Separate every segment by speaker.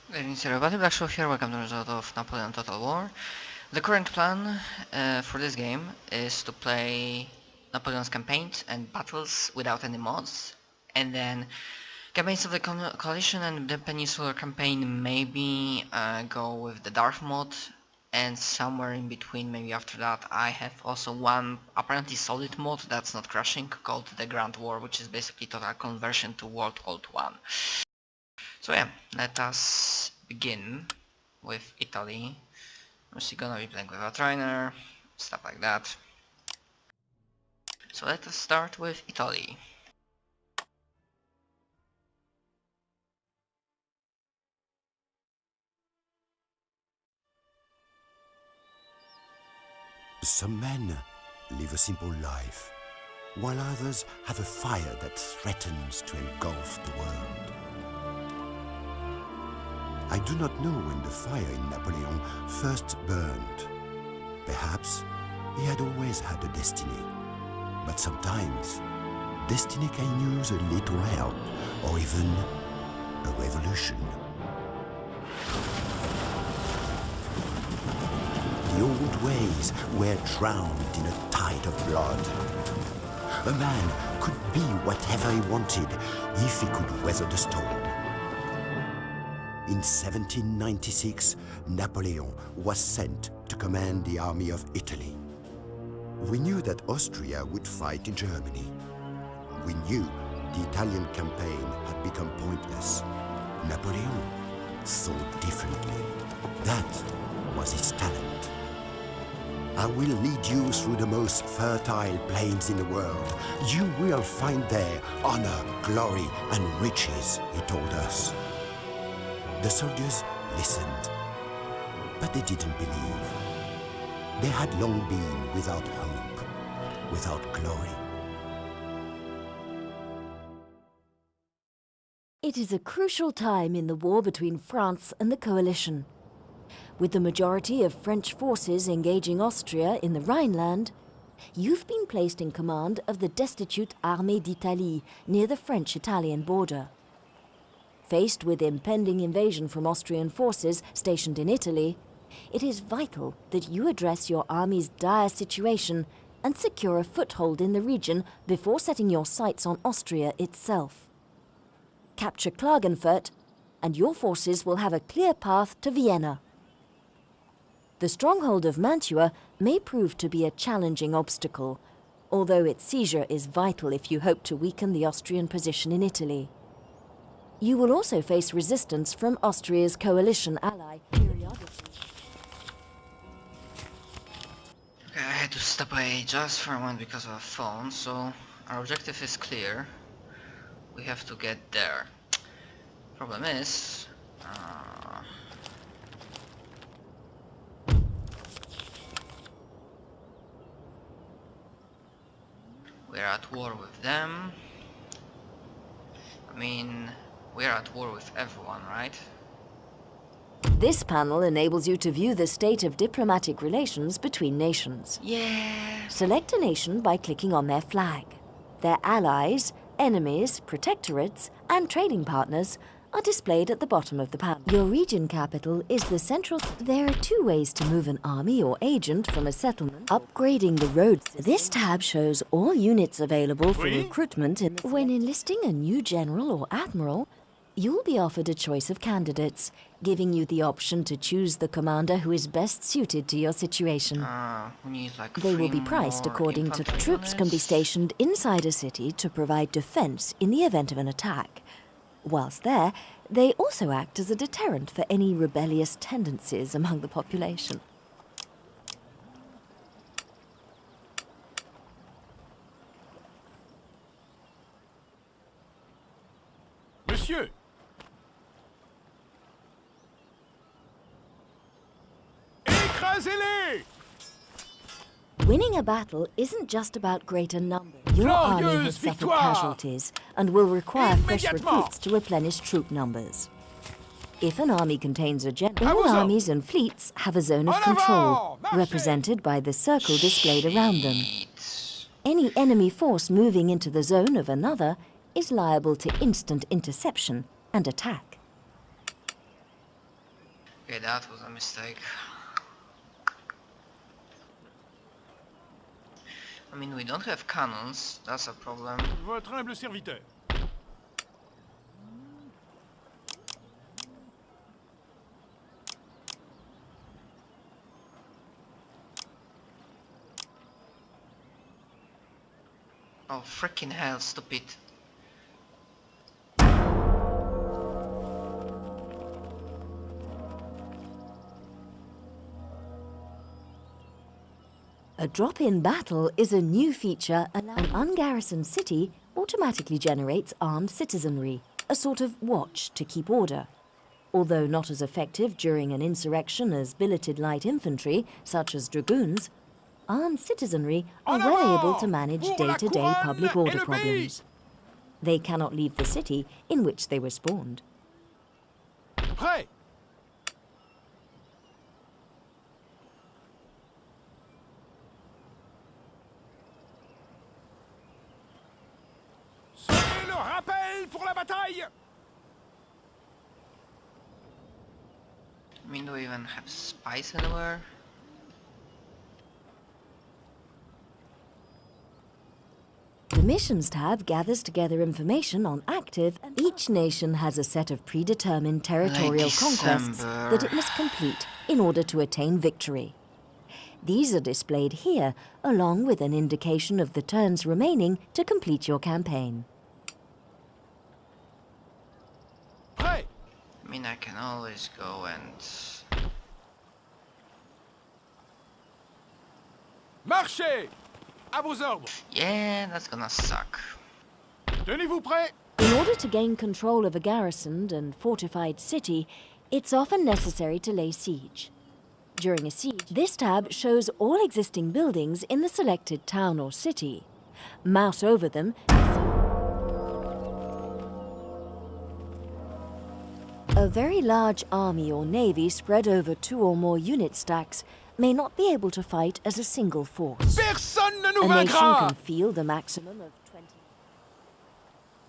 Speaker 1: Greetings everybody, Black Show here, welcome to the result of Napoleon Total War. The current plan for this game is to play Napoleon's campaigns and battles without any mods, and then campaigns of the coalition and the peninsular campaign maybe go with the Dark mod, and somewhere in between, maybe after that, I have also one apparently solid mod that's not crashing, called the Grand War, which is basically total conversion to World War 1. So yeah, let us begin with Italy. We're still gonna be playing with a trainer, stuff like that. So let us start with Italy.
Speaker 2: Some men live a simple life, while others have a fire that threatens to engulf the world. I do not know when the fire in Napoleon first burned. Perhaps he had always had a destiny, but sometimes destiny can use a little help or even a revolution. The old ways were drowned in a tide of blood. A man could be whatever he wanted if he could weather the storm. In 1796, Napoleon was sent to command the army of Italy. We knew that Austria would fight in Germany. We knew the Italian campaign had become pointless. Napoleon thought differently. That was his talent. I will lead you through the most fertile plains in the world. You will find there honor, glory, and riches, he told us. The soldiers listened, but they didn't believe. They had long been without hope, without glory.
Speaker 3: It is a crucial time in the war between France and the coalition. With the majority of French forces engaging Austria in the Rhineland, you've been placed in command of the destitute Armée d'Italie near the French-Italian border. Faced with impending invasion from Austrian forces stationed in Italy, it is vital that you address your army's dire situation and secure a foothold in the region before setting your sights on Austria itself. Capture Klagenfurt, and your forces will have a clear path to Vienna. The stronghold of Mantua may prove to be a challenging obstacle, although its seizure is vital if you hope to weaken the Austrian position in Italy. You will also face resistance from Austria's coalition ally periodically.
Speaker 1: Okay, I had to step away just for a moment because of a phone, so our objective is clear. We have to get there. Problem is... we're at war with them. I mean, we're at war with everyone, right?
Speaker 3: This panel enables you to view the state of diplomatic relations between nations.
Speaker 1: Yeah.
Speaker 3: Select a nation by clicking on their flag. Their allies, enemies, protectorates, and trading partners are displayed at the bottom of the panel. Your region capital is the central... There are two ways to move an army or agent from a settlement. Upgrading the roads. This tab shows all units available for recruitment in... When enlisting a new general or admiral, you'll be offered a choice of candidates, giving you the option to choose the commander who is best suited to your situation.
Speaker 1: We need like
Speaker 3: They will be priced according to... Troops can be stationed inside a city to provide defense in the event of an attack. Whilst there, they also act as a deterrent for any rebellious tendencies among the population.
Speaker 4: Monsieur! Écrasez-les!
Speaker 3: Winning a battle isn't just about greater numbers. Your army has suffered casualties and will require fresh recruits to replenish troop numbers. If an army contains a general, all armies and fleets have a zone of control, represented by the circle displayed around them. Any enemy force moving into the zone of another is liable to instant interception and attack.
Speaker 1: Okay, that was a mistake. I mean, we don't have cannons, that's a problem.
Speaker 4: Votre humble serviteur.
Speaker 1: Oh, freaking hell, stupid.
Speaker 3: A drop-in battle is a new feature. An ungarrisoned city automatically generates armed citizenry, a sort of watch to keep order. Although not as effective during an insurrection as billeted light infantry, such as dragoons, armed citizenry are well able to manage day-to-day public order problems. They cannot leave the city in which they were spawned.
Speaker 4: Prêt. Sonnez le rappel pour la bataille.
Speaker 1: I mean, do we even have spies anywhere?
Speaker 3: The Missions tab gathers together information on active, and each nation has a set of predetermined territorial conquests that it must complete in order to attain victory. These are displayed here, along with an indication of the turns remaining to complete your campaign.
Speaker 4: Prêt.
Speaker 1: I mean, I can always go and...
Speaker 4: Marchez. À vos ordres.
Speaker 1: Yeah, that's gonna suck.
Speaker 4: Tenez-vous prêts.
Speaker 3: In order to gain control of a garrisoned and fortified city, it's often necessary to lay siege. During a siege, this tab shows all existing buildings in the selected town or city. Mouse over them. A very large army or navy spread over 2 or more unit stacks may not be able to fight as a single force.
Speaker 4: Personne ne nous
Speaker 3: A nation
Speaker 4: vaincra.
Speaker 3: can field a maximum of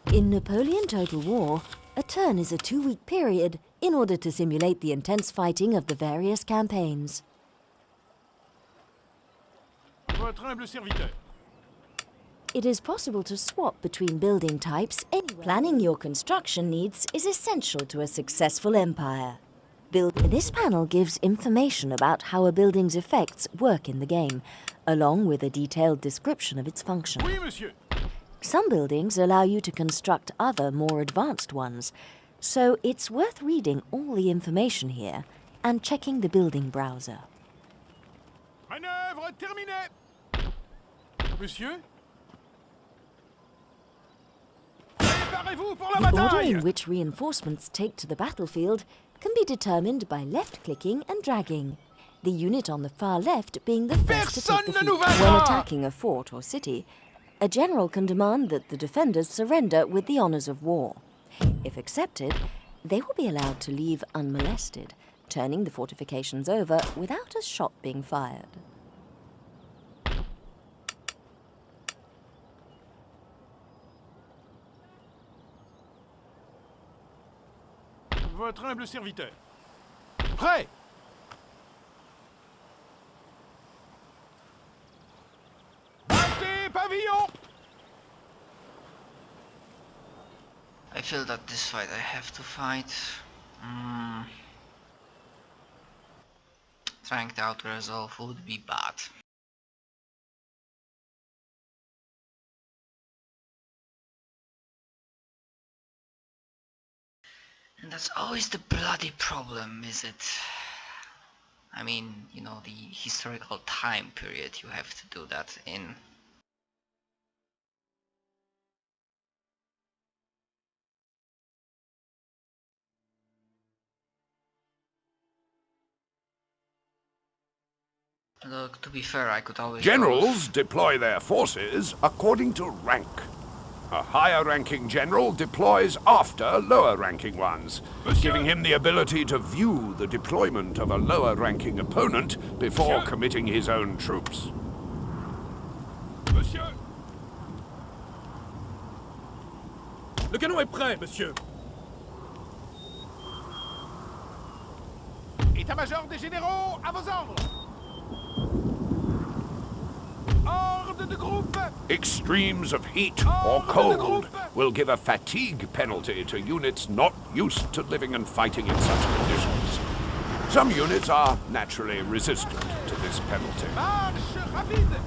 Speaker 3: 20. In Napoleon Total War, a turn is a 2-week period in order to simulate the intense fighting of the various campaigns.
Speaker 4: Votre humble serviteur.
Speaker 3: It is possible to swap between building types anywhere. Planning your construction needs is essential to a successful empire. This panel gives information about how a building's effects work in the game, along with a detailed description of its function.
Speaker 4: Oui, monsieur.
Speaker 3: Some buildings allow you to construct other, more advanced ones, so it's worth reading all the information here and checking the building browser.
Speaker 4: Manœuvre terminée. Monsieur. Préparez-vous pour la
Speaker 3: The order
Speaker 4: bataille.
Speaker 3: in which reinforcements take to the battlefield can be determined by left-clicking and dragging, the unit on the far left being the first to take the
Speaker 4: Personne ne nous
Speaker 3: field. When
Speaker 4: vaincra.
Speaker 3: attacking a fort or city, a general can demand that the defenders surrender with the honors of war. If accepted, they will be allowed to leave unmolested, turning the fortifications over without a shot being fired.
Speaker 4: Votre humble serviteur. Prêt. Battez pavillon.
Speaker 1: I feel that this fight I have to fight. Trying to out-resolve would be bad. And that's always the bloody problem, is it? I mean, you know, the historical time period you have to do that in. Look, to be fair, I could always...
Speaker 5: Generals deploy their forces according to rank. A higher-ranking general deploys after lower-ranking ones, giving him the ability to view the deployment of a lower-ranking opponent before committing his own troops.
Speaker 4: Monsieur. Le canon est prêt, monsieur. État-major des généraux, à vos ordres. Ordre de groupe.
Speaker 5: Extremes of heat or cold will give a fatigue penalty to units not used to living and fighting in such conditions. Some units are naturally resistant to this penalty.
Speaker 4: Marche rapide.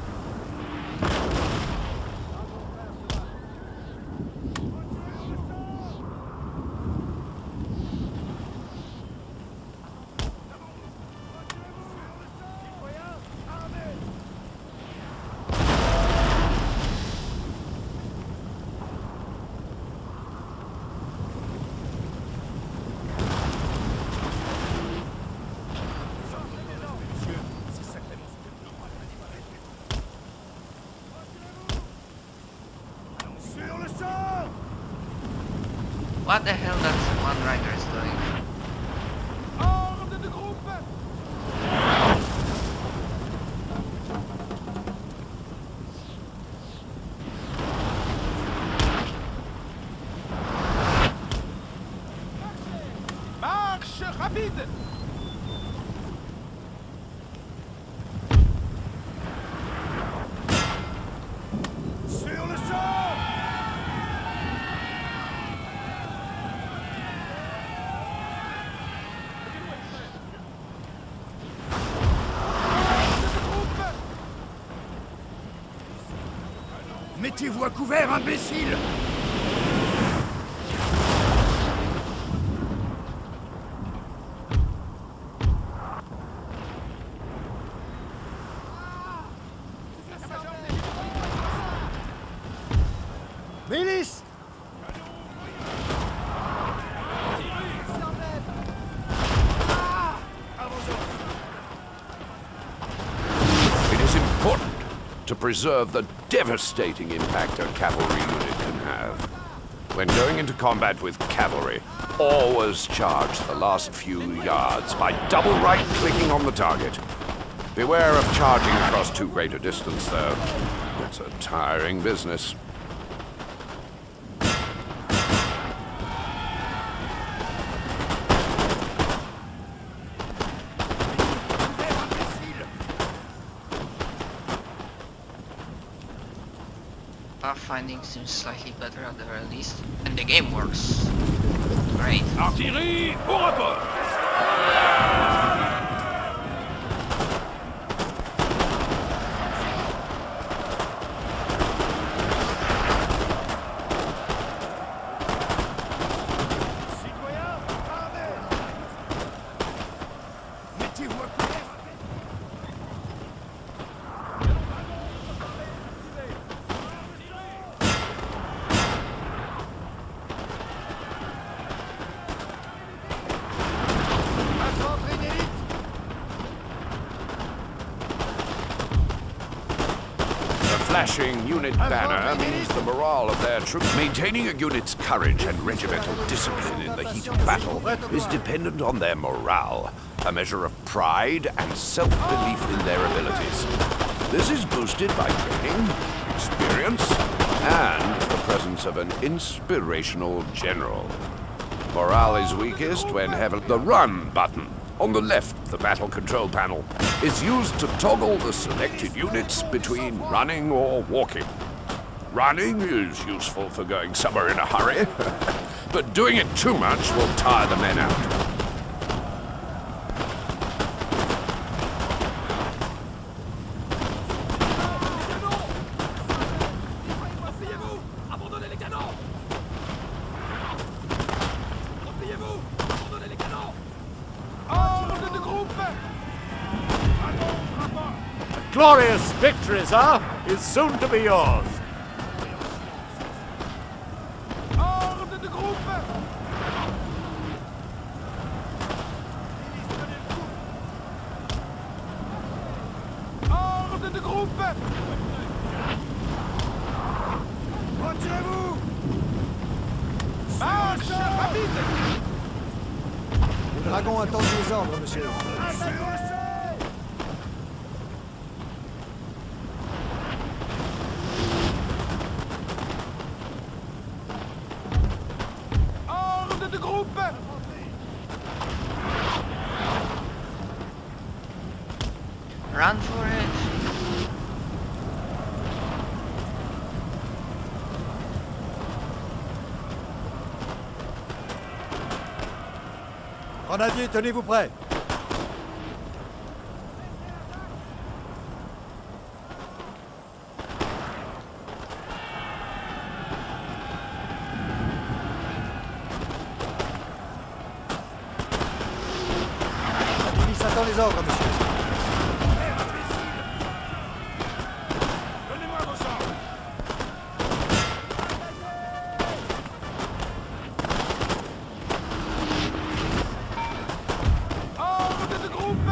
Speaker 1: What the hell that one rider is doing?
Speaker 4: Ordre de groupe. Marche rapide. Sur le champ.
Speaker 5: Mettez-vous à couvert, imbécile!
Speaker 4: Milice.
Speaker 5: It is important to preserve the devastating impact a cavalry unit can have. When going into combat with cavalry, always charge the last few yards by double right-clicking on the target. Beware of charging across too great a distance, though. It's a tiring business.
Speaker 1: Pathfinding seems slightly better at the very least, and the game works. Great.
Speaker 4: Artillerie, au rapport.
Speaker 5: Flashing unit banner means the morale of their troops. Maintaining a unit's courage and regimental discipline in the heat of battle is dependent on their morale, a measure of pride and self-belief in their abilities. This is boosted by training, experience, and the presence of an inspirational general. Morale is weakest when having the run button on the left of the battle control panel is used to toggle the selected units between running or walking. Running is useful for going somewhere in a hurry, but doing it too much will tire the men out.
Speaker 4: Glorious victory, sir, is soon to be yours. Ordre de groupe. Ordre de groupe. Retirez-vous. Marche rapide.
Speaker 6: Le dragon attend les ordres, monsieur.
Speaker 1: Run for it.
Speaker 6: Grenadier, tenez-vous prêts. La milice attend les ordres, monsieur.
Speaker 5: Donnez-moi vos ordres. Ordre de groupe.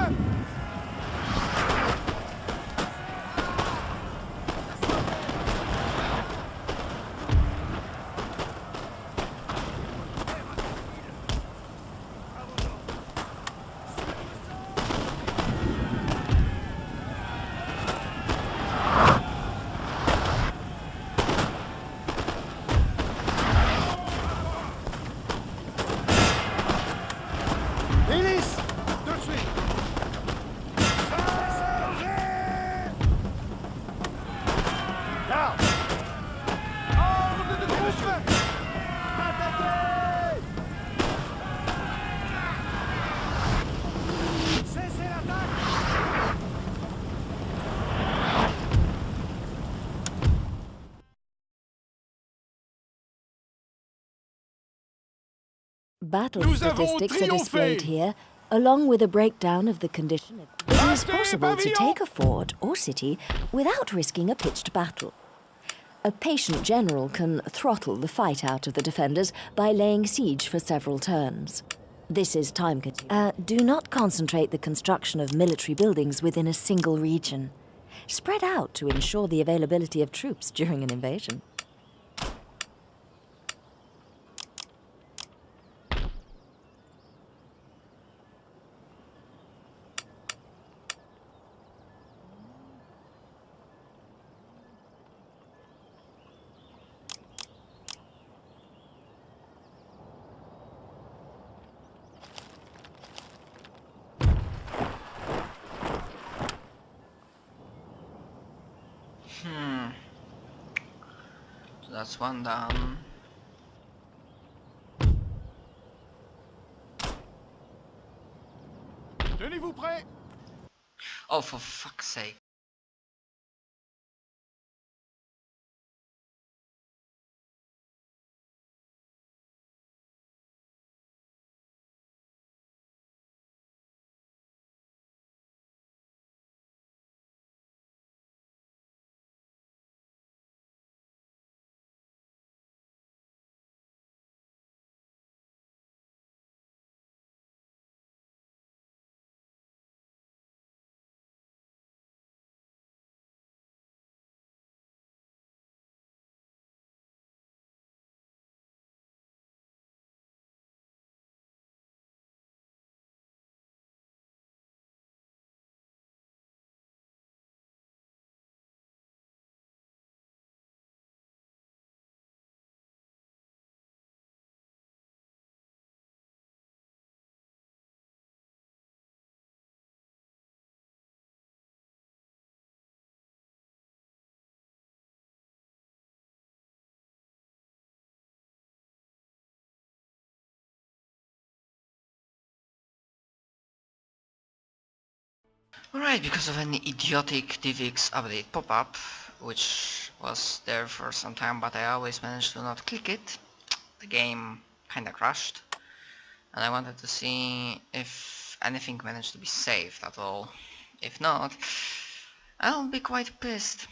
Speaker 6: Milice!
Speaker 5: Tout de suite.
Speaker 6: Garde!
Speaker 5: Ordre de groupe.
Speaker 6: Cessez l'attaque!
Speaker 3: Battle
Speaker 5: Nous avons
Speaker 3: statistics are displayed
Speaker 5: triomphé!
Speaker 3: here, along with a breakdown of the condition. It is
Speaker 5: Partez,
Speaker 3: possible to
Speaker 5: pavillon!
Speaker 3: take a fort or city without risking a pitched battle. A patient general can throttle the fight out of the defenders by laying siege for several turns. This is time-consuming. Do not concentrate the construction of military buildings within a single region. Spread out to ensure the availability of troops during an invasion.
Speaker 1: So that's one down.
Speaker 5: Tenez-vous prêts.
Speaker 1: Oh, for fuck's sake. Alright, because of an idiotic DivX update pop-up, which was there for some time but I always managed to not click it, the game kinda crashed. And I wanted to see if anything managed to be saved at all. If not, I'll be quite pissed.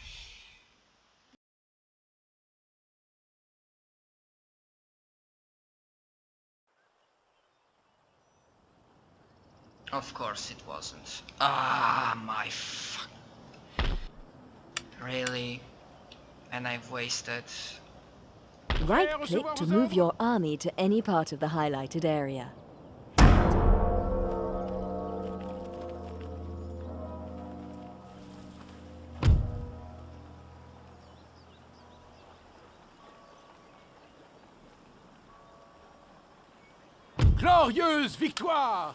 Speaker 1: Of course it wasn't. Ah, my fuck. Really? And I've wasted...
Speaker 3: Right-click to move your army to any part of the highlighted area.
Speaker 5: Glorieuse victoire!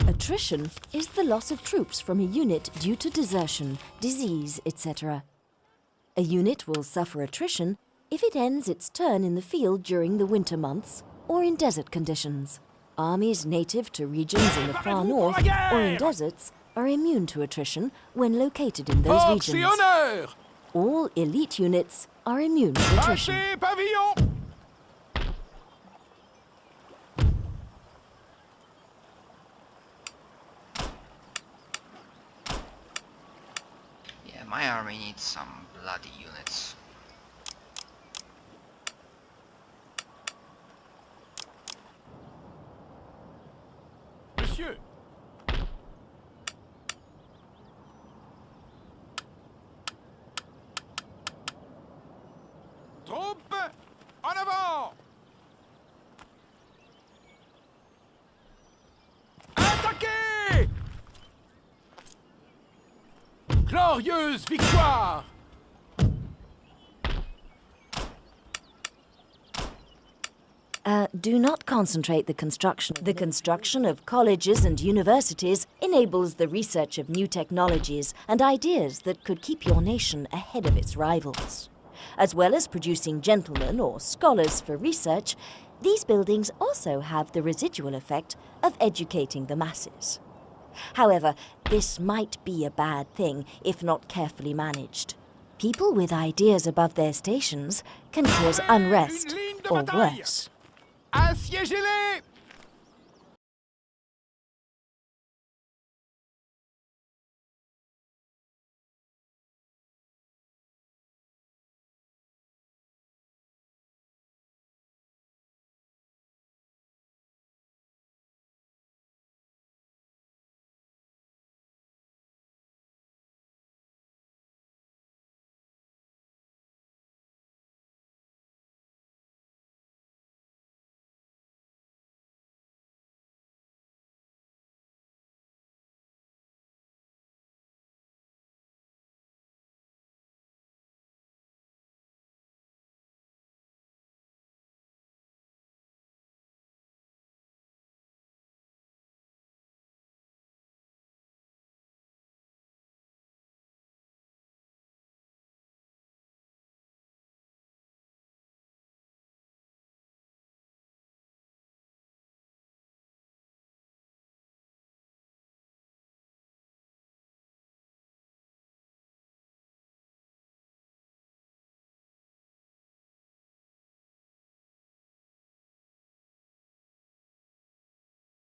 Speaker 3: A Attrition is the loss of troops from a unit due to desertion, disease, etc. A unit will suffer attrition if it ends its turn in the field during the winter months or in desert conditions. Armies native to regions in the far north or in deserts are immune to attrition when located in those regions. All elite units are immune to attrition.
Speaker 1: Yeah, my army needs some bloody units.
Speaker 5: Monsieur! Troupes, en avant! Attaquez! Glorieuse victoire!
Speaker 3: Do not concentrate the construction. The construction of colleges and universities enables the research of new technologies and ideas that could keep your nation ahead of its rivals. As well as producing gentlemen or scholars for research, these buildings also have the residual effect of educating the masses. However, this might be a bad thing if not carefully managed. People with ideas above their stations can cause unrest or worse.
Speaker 5: Assiégez-les!